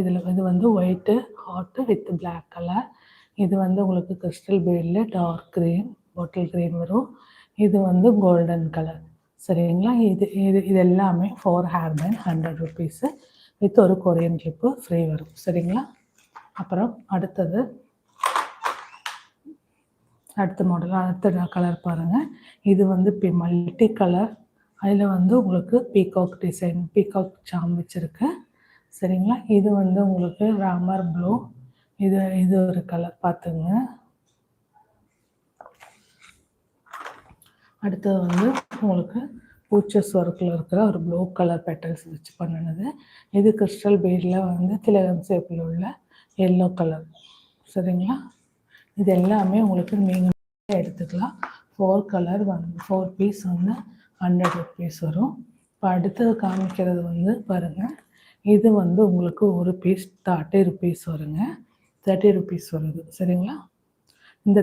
இது வந்து white heart with black colour. இது வந்து உங்களுக்கு கிறிஸ்டல் பீடில் டார்க் க்ரீன் பாட்டில் க்ரீன் வரும். இது வந்து கோல்டன் கலர். சரிங்களா? இது எல்லாமே 4 ஹேர் பேண்ட் 100 ருபீஸு வித் ஒரு கொரியன் கிளிப்பு ஃப்ரீ வரும். சரிங்களா? அப்புறம் அடுத்த மாடல் அடுத்த கலர் பாருங்கள். இது வந்து மல்டி கலர். அதில் வந்து உங்களுக்கு பீகாக் டிசைன் பீகாக் சாம் வச்சுருக்கு. சரிங்களா? இது வந்து உங்களுக்கு ராமர் ப்ளூ. இது ஒரு கலர் பார்த்துங்க. அடுத்தது வந்து உங்களுக்கு பூச்சஸ் ஒர்க்கில் இருக்கிற ஒரு ப்ளூ கலர் பெட்டல்ஸ் வச்சு பண்ணினது. இது கிறிஸ்டல் பீடில் வந்து திலகம் ஷேப்பில் உள்ள எல்லோ கலர். சரிங்களா? இது எல்லாமே உங்களுக்கு நீங்கள் எடுத்துக்கலாம். 4 கலர் வந்து 4 பீஸ் வந்து 100 ருபீஸ் வரும். இப்போ அடுத்தது காமிக்கிறது வந்து பாருங்கள். இது வந்து உங்களுக்கு ஒரு பீஸ் 30 ருபீஸ் வருங்க. 30 ருபீஸ் வருது. சரிங்களா? இந்த